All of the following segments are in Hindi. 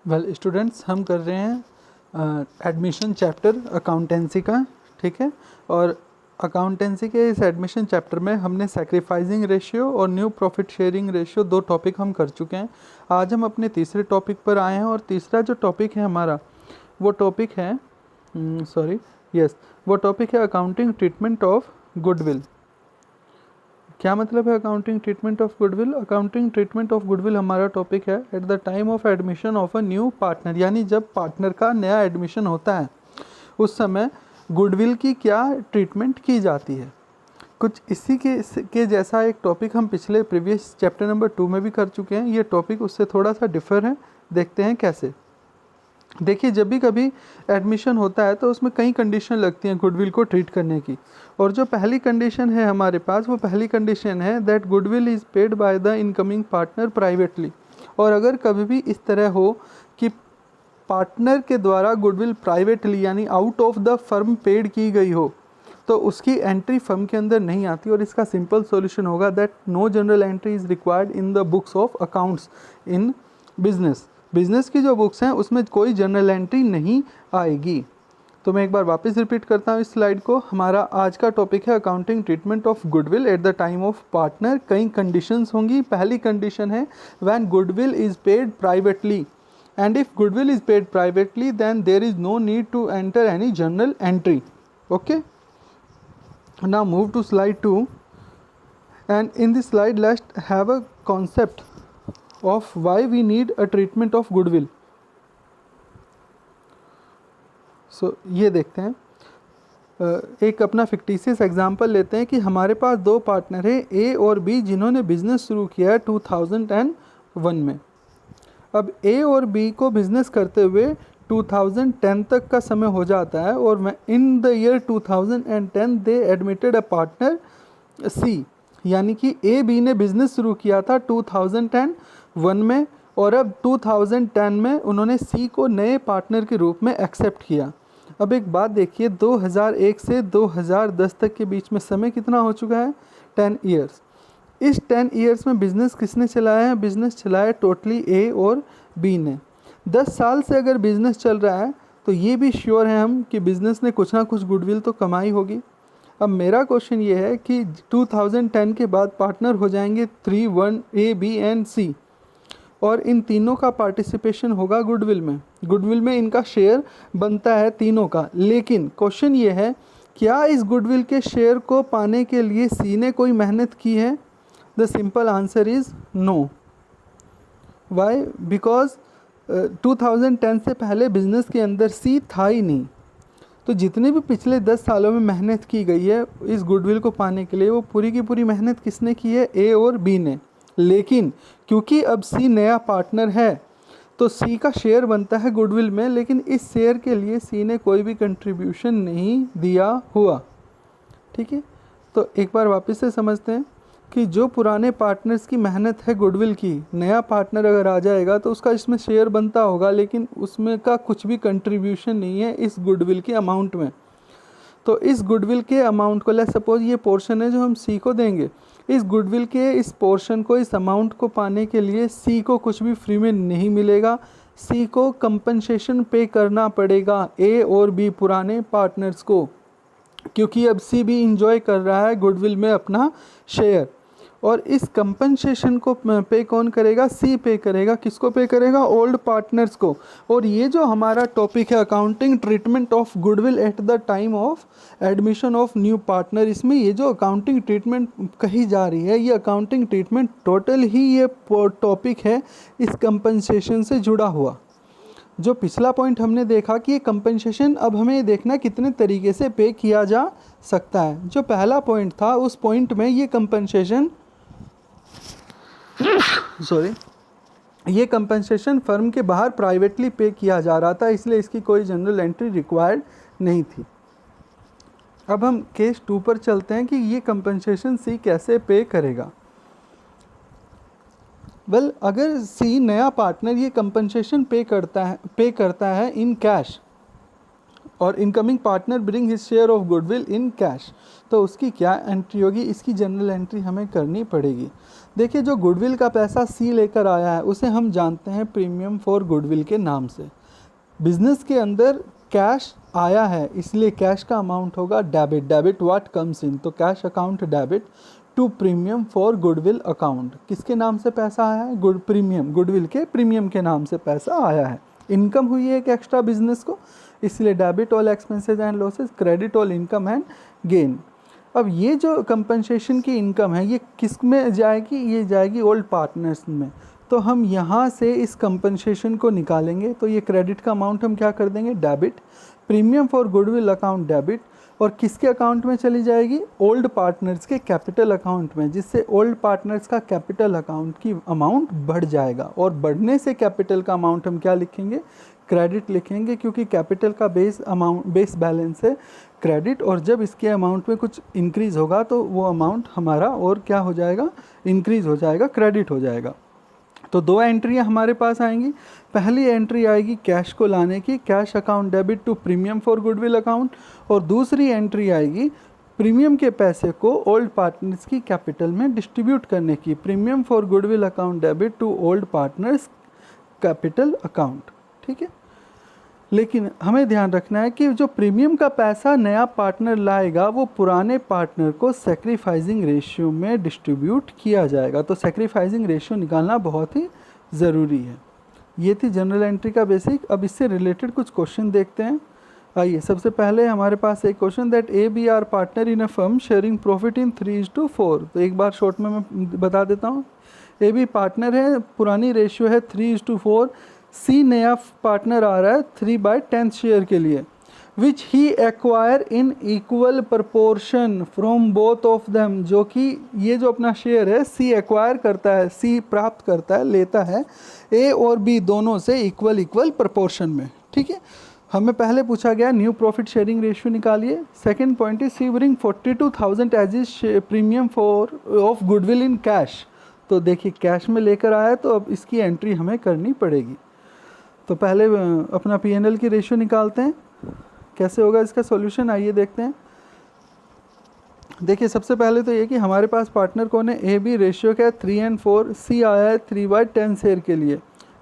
वेल स्टूडेंट्स, हम कर रहे हैं एडमिशन चैप्टर अकाउंटेंसी का, ठीक है। और अकाउंटेंसी के इस एडमिशन चैप्टर में हमने सैक्रिफाइसिंग रेशियो और new profit sharing ratio 2 topic हम कर चुके हैं। आज हम अपने तीसरे टॉपिक पर आए हैं और तीसरा जो टॉपिक है हमारा वो टॉपिक है वो टॉपिक है अकाउंटिंग ट्रीटमेंट ऑफ गुडविल। क्या मतलब है accounting treatment of goodwill? Accounting treatment of goodwill हमारा टॉपिक है eight the time of admission of a new partner, यानी जब पार्टनर का नया एडमिशन होता है उस समय गुडविल की क्या ट्रीटमेंट की जाती है। कुछ इसी के जैसा एक टॉपिक हम पिछले प्रीवियस चैप्टर नंबर 2 में भी कर चुके हैं। ये टॉपिक उससे थोड़ा सा डिफर है, देखते हैं कैसे। देखिए, जब भी कभी एडमिशन होता है तो उसमें कई कंडीशन लगती हैं गुडविल को ट्रीट करने की, और जो पहली कंडीशन है हमारे पास वो पहली कंडीशन है that goodwill is paid by the incoming partner privately. और अगर कभी भी इस तरह हो कि पार्टनर के द्वारा गुडविल प्राइवेटली यानी out of the firm paid की गई हो तो उसकी एंट्री फर्म के अंदर नहीं आती, और इसका सिंपल सॉल्यूशन होगा that no journal entry is required in the books of accounts in business. Business की जो बुक्स हैं उसमें कोई जनरल एंट्री नहीं आएगी। तो मैं एक बार वापस रिपीट करता हूँ इस स्लाइड को। हमारा आज का टॉपिक है accounting treatment of goodwill at the time of partner. कई कंडीशंस होंगी। पहली कंडीशन है when goodwill is paid privately, and if goodwill is paid privately then there is no need to enter any journal entry. Okay, now move to slide 2, and in this slide let's have a concept of why we need a treatment of goodwill. So ये देखते हैं। एक अपना फिक्टिशियस एग्जांपल लेते हैं कि हमारे पास दो पार्टनर हैं ए और बी जिन्होंने बिजनेस शुरू किया है 2001 में। अब ए और बी को बिजनेस करते हुए 2010 तक का समय हो जाता है, और in the year 2010 they admitted a partner C, यानी कि ए बी ने बिजनेस शुरू किया था 2001 में, और अब 2010 में उन्होंने सी को नए पार्टनर के रूप में एक्सेप्ट किया। अब एक बात देखिए, 2001 से 2010 तक के बीच में समय कितना हो चुका है? 10 ईयर्स। इस 10 ईयर्स में बिजनेस किसने चलाया है? बिजनेस चलाया टोटली ए और बी ने। 10 साल से अगर बिजनेस चल रहा है तो ये भी श्योर है हम कि बिजनेस ने कुछ ना कुछ गुडविल तो कमाई होगी। अब मेरा क्वेश्चन ये है कि 2010 के बाद पार्टनर हो जाएंगे 3, 1 ए बी एंड सी, और इन तीनों का पार्टिसिपेशन होगा गुडविल में। गुडविल में इनका शेयर बनता है तीनों का। लेकिन क्वेश्चन ये है, क्या इस गुडविल के शेयर को पाने के लिए सी ने कोई मेहनत की है? The simple answer is no. Why? Because 2010 से पहले बिजनेस के अंदर सी था ही नहीं। तो जितने भी पिछले 10 सालों में मेहनत की गई है इस गुडविल को पाने के लिए, वो पूरी की पूरी मेहनत किसने की है? ए और बी ने। लेकिन क्योंकि अब सी नया पार्टनर है तो सी का शेयर बनता है गुडविल में, लेकिन इस शेयर के लिए सी ने कोई भी कंट्रीब्यूशन नहीं दिया हुआ। ठीक है, तो एक बार वापस से समझते हैं कि जो पुराने पार्टनर्स की मेहनत है गुडविल की, नया पार्टनर अगर आ जाएगा तो उसका इसमें शेयर बनता होगा, लेकिन उसमें का कुछ भी कंट्रीब्यूशन नहीं है इस गुडविल के अमाउंट में। तो इस गुडविल के अमाउंट को, लेट्स सपोज ये पोर्शन है जो हम सी को देंगे, इस गुडविल के इस पोर्शन को, इस अमाउंट को पाने के लिए सी को कुछ भी फ्री में नहीं मिलेगा। सी को कंपनसेशन पे करना पड़ेगा ए और बी पुराने पार्टनर्स को, क्योंकि अब सी भी इंजॉय कर रहा है गुडविल में अपना शेयर। और इस कंपनसेशन को पे कौन करेगा? सी पे करेगा। किसको पे करेगा? ओल्ड पार्टनर्स को। और ये जो हमारा टॉपिक है accounting treatment of goodwill at the time of admission of new partner, इसमें ये जो अकाउंटिंग ट्रीटमेंट कही जा रही है, ये अकाउंटिंग ट्रीटमेंट टोटल ही ये टॉपिक है इस कंपनसेशन से जुड़ा हुआ। जो पिछला पॉइंट हमने देखा कि ये कंपनसेशन अब हमें देखना कितने तरीके से पे किया जा सकता है। जो पहला पॉइंट था उस पॉइंट में ये कंपनसेशन ये कंपनसेशन फर्म के बाहर प्राइवेटली पे किया जा रहा था, इसलिए इसकी कोई जनरल एंट्री रिक्वायर्ड नहीं थी। अब हम केस 2 पर चलते हैं कि ये कंपनसेशन सी कैसे पे करेगा। वेल, अगर सी नया पार्टनर ये कंपनसेशन पे करता है इन कैश, और incoming partner bring his share of goodwill in cash, तो उसकी क्या एंट्री होगी, इसकी जनरल एंट्री हमें करनी पड़ेगी। देखिए जो गुडविल का पैसा सी लेकर आया है उसे हम जानते हैं प्रीमियम फॉर गुडविल के नाम से। बिजनेस के अंदर कैश आया है इसलिए कैश का अमाउंट होगा debit, debit what comes in, तो cash account debit to premium for goodwill account. किसके नाम से पैसा आया है, प्रीमियम, गुडविल के प्रीमियम के नाम से पैसा आया है। इनकम हुई है एक एक्स्ट्रा बिजनेस को, इसलिए debit all expenses and losses, credit all income and gain. अब ये जो कंपनसेशन की इनकम है ये किस में जाएगी, ये जाएगी ओल्ड पार्टनर्स में। तो हम यहाँ से इस कंपनसेशन को निकालेंगे, तो ये क्रेडिट का अमाउंट हम क्या कर देंगे debit, premium for goodwill account debit, और किसके अकाउंट में चली जाएगी, ओल्ड पार्टनर्स के कैपिटल अकाउंट में, जिससे ओल्ड पार्टनर्स का कैपिटल अकाउंट की अमाउंट बढ़ जाएगा। और बढ़ने से कैपिटल का अमाउंट हम क्या लिखेंगे, क्रेडिट लिखेंगे, क्योंकि कैपिटल का बेस बैलेंस है क्रेडिट, और जब इसके अमाउंट में कुछ इंक्रीज़ होगा तो वो अमाउंट हमारा और क्या हो जाएगा, इंक्रीज़ हो जाएगा, क्रेडिट हो जाएगा। तो दो एंट्रियां हमारे पास आएंगी। पहली एंट्री आएगी कैश को लाने की, cash account debit to premium for goodwill account, और दूसरी एंट्री आएगी प्रीमियम के पैसे को ओल्ड पार्टनर्स की कैपिटल में डिस्ट्रीब्यूट करने की, premium for goodwill account debit to old partners capital account. ठीक है, लेकिन हमें ध्यान रखना है कि जो प्रीमियम का पैसा नया पार्टनर लाएगा वो पुराने पार्टनर को सैक्रिफाइसिंग रेशियो में डिस्ट्रीब्यूट किया जाएगा। तो सैक्रिफाइसिंग रेशियो निकालना बहुत ही ज़रूरी है। ये थी जनरल एंट्री का बेसिक। अब इससे रिलेटेड कुछ क्वेश्चन देखते हैं। आइए, सबसे पहले हमारे पास एक question that A B are partner in a firm sharing profit in 3:4। तो एक बार शॉर्ट में मैं बता देता हूँ। ए बी पार्टनर है, पुरानी रेशियो है 3:4, सी नया पार्टनर आ रहा है 3/10 शेयर के लिए, which he acquire in equal proportion from both of them, जो कि ये जो अपना शेयर है सी एक्वायर करता है, सी प्राप्त करता है, लेता है ए और बी दोनों से इक्वल प्रपोर्शन में। ठीक है, हमें पहले पूछा गया न्यू प्रॉफिट शेयरिंग रेशियो निकालिए। Second point is C bring 42,000 as is premium for of goodwill in cash. तो देखिए कैश में लेकर आया तो अब इसकी एंट्री हमें करनी पड़ेगी। तो पहले अपना P&L की रेशियो निकालते हैं। कैसे होगा इसका सॉल्यूशन, आइए देखते हैं। देखिए सबसे पहले तो ये कि हमारे पास पार्टनर कौन है, ए बी, रेशियो क्या है 3 and 4, सी आया है 3/10 शेयर के लिए,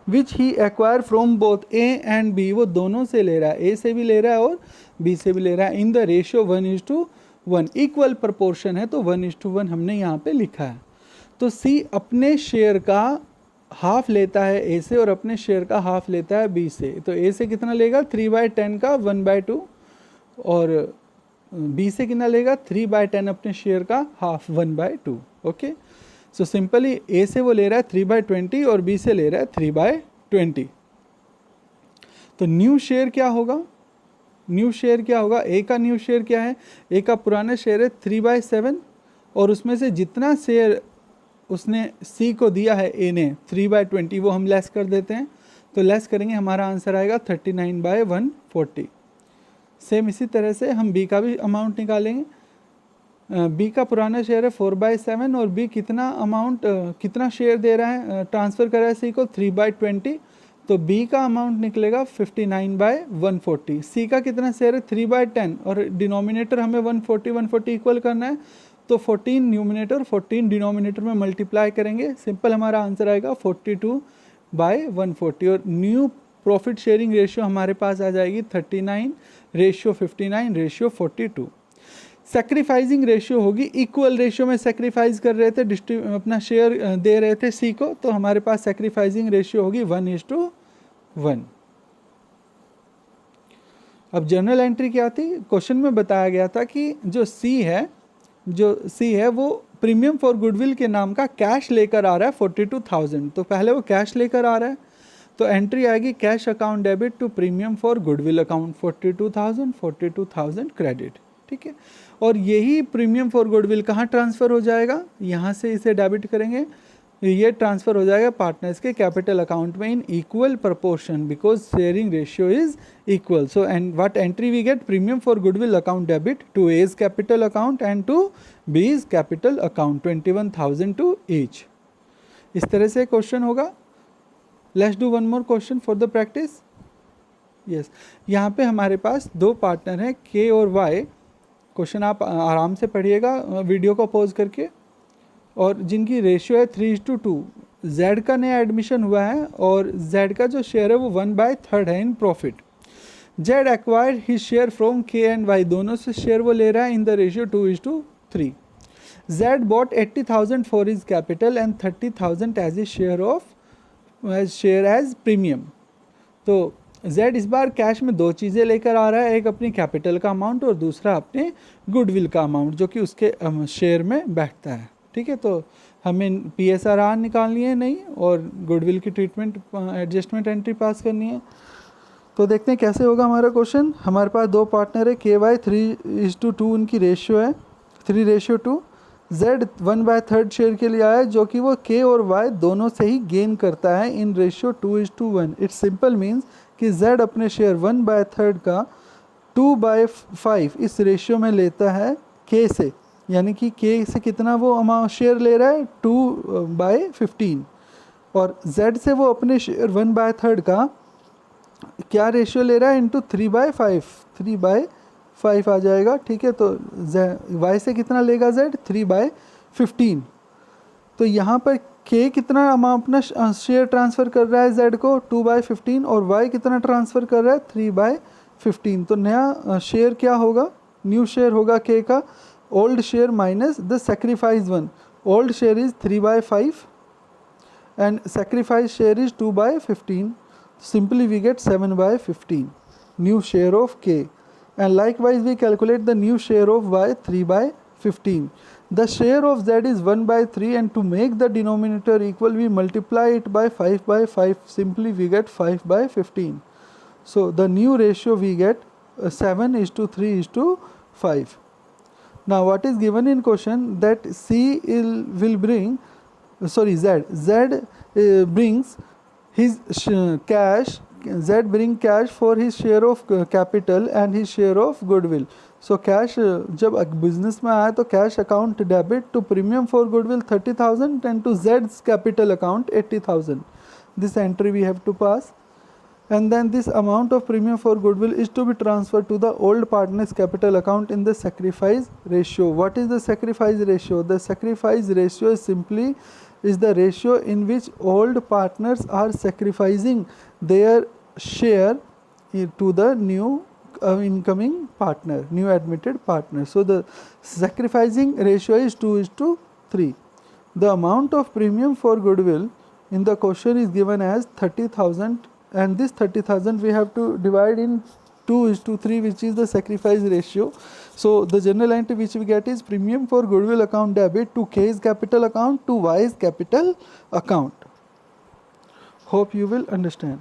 which he acquire from both A and B, वो दोनों से ले रहा है, ए से भी ले रहा है और बी से भी ले रहा है, in the ratio 1:1, equal proportion है तो 1:1 हमने यहाँ पे लिखा है। तो सी अपने शेयर का हाफ लेता है ए से और अपने शेयर का हाफ लेता है बी से। तो ए से कितना लेगा 3/10 का 1/2, और बी से कितना लेगा 3/10 अपने शेयर का हाफ 1/2। ओके, सो सिंपली ए से वो ले रहा है 3/20 और बी से ले रहा है 3/20। तो न्यू शेयर क्या होगा, न्यू शेयर क्या होगा, ए का न्यू शेयर क्या है, ए का पुराना शेयर है 3/7, और उसमें से जितना शेयर उसने सी को दिया है ए ने 3/20 वो हम लेस कर देते हैं। तो लेस करेंगे हमारा आंसर आएगा 39/140। सेम इसी तरह से हम बी का भी अमाउंट निकालेंगे। बी का पुराना शेयर है 4/7 और बी कितना अमाउंट कितना शेयर दे रहा है, ट्रांसफ़र कर रहा है सी को 3/20, तो बी का अमाउंट निकलेगा 59/140। सी का कितना शेयर है 3/10 और डिनोमिनेटर हमें 140 इक्वल करना है, तो 14 न्यूमिनेटर 14 डिनोमिनेटर में मल्टीप्लाई करेंगे, सिंपल हमारा आंसर आएगा 42/140। और न्यू प्रॉफिट शेयरिंग रेशियो हमारे पास आ जाएगी 39:59:42। सैक्रिफाइसिंग रेशियो होगी, इक्वल रेशियो में सैक्रिफाइस कर रहे थे, अपना शेयर दे रहे थे सी को, तो हमारे पास सैक्रिफाइसिंग रेशियो होगी 1:1। अब जनरल एंट्री क्या थी, क्वेश्चन में बताया गया था कि जो सी है वो प्रीमियम फॉर गुडविल के नाम का कैश लेकर आ रहा है 42,000। तो पहले वो कैश लेकर आ रहा है तो एंट्री आएगी cash account debit to premium for goodwill account 42,000 credit. ठीक है, और यही प्रीमियम फॉर गुडविल कहाँ ट्रांसफ़र हो जाएगा, यहाँ से इसे डेबिट करेंगे, ये ट्रांसफ़र हो जाएगा पार्टनर्स के कैपिटल अकाउंट में in equal proportion because sharing ratio is equal. So and what entry we get, premium for goodwill account debit to A's capital account and to B's capital account 21,000 to each. इस तरह से क्वेश्चन होगा। Let's do one more question for the practice. Yes, यहाँ पे हमारे पास दो पार्टनर हैं के और वाई। क्वेश्चन आप आराम से पढ़िएगा वीडियो को पॉज करके, और जिनकी रेशियो है 3:2। जेड का नया एडमिशन हुआ है और जेड का जो शेयर है वो 1/3 है in profit. Z acquired his share from K and Y, दोनों से शेयर वो ले रहा है in the ratio 2:3। Z bought 80,000 for his capital and 30,000 as a share as premium. तो जेड इस बार कैश में दो चीज़ें लेकर आ रहा है, एक अपनी कैपिटल का अमाउंट और दूसरा अपने गुडविल का अमाउंट जो कि उसके शेयर में बैठता है। ठीक है, तो हमें PSR निकालनी है नहीं, और गुडविल की ट्रीटमेंट एडजस्टमेंट एंट्री पास करनी है। तो देखते हैं कैसे होगा हमारा क्वेश्चन। हमारे पास दो पार्टनर है KY, 3:2 उनकी रेशियो है, 3:2। जेड 1/3 शेयर के लिए आया जो कि वो के और वाई दोनों से ही गेन करता है in ratio 2:1। It's simple means कि जेड अपने शेयर 1/3 का 2/5 इस रेशियो में लेता है के से, यानी कि के से कितना वो अमाउंट शेयर ले रहा है 2/15, और जेड से वो अपने शेयर 1/3 का क्या रेशियो ले रहा है इंटू 3/5, 3/5 आ जाएगा। ठीक है, तो वाई से कितना लेगा जेड 3/15। तो यहाँ पर के कितना अमाउंट अपना शेयर ट्रांसफ़र कर रहा है जेड को 2/15, और वाई कितना ट्रांसफ़र कर रहा है 3/15। तो नया शेयर क्या होगा, न्यू शेयर होगा के का old share minus the sacrifice one. Old share is 3/5 and sacrifice share is 2/15. Simply we get 7/15 new share of K, and likewise we calculate the new share of Y 3/15. The share of Z is 1/3, and to make the denominator equal we multiply it by 5/5. Simply we get 5/15. So the new ratio we get 7:3:5. Now what is given in question that will bring Z brings his cash, Z bring cash for his share of capital and his share of goodwill. So cash जब business में आया तो cash account debit to premium for goodwill 30,000 and to Z's capital account 80,000. This entry we have to pass, and then this amount of premium for goodwill is to be transferred to the old partner's capital account in the sacrifice ratio. What is the sacrifice ratio? The sacrifice ratio is the ratio in which old partners are sacrificing their share to the new incoming partner, new admitted partner. So the sacrificing ratio is 2:3. The amount of premium for goodwill in the question is given as 30,000, and this 30,000 we have to divide in 2:3, which is the sacrifice ratio. So the general entry which we get is premium for goodwill account debit to K's capital account to Y's capital account. Hope you will understand.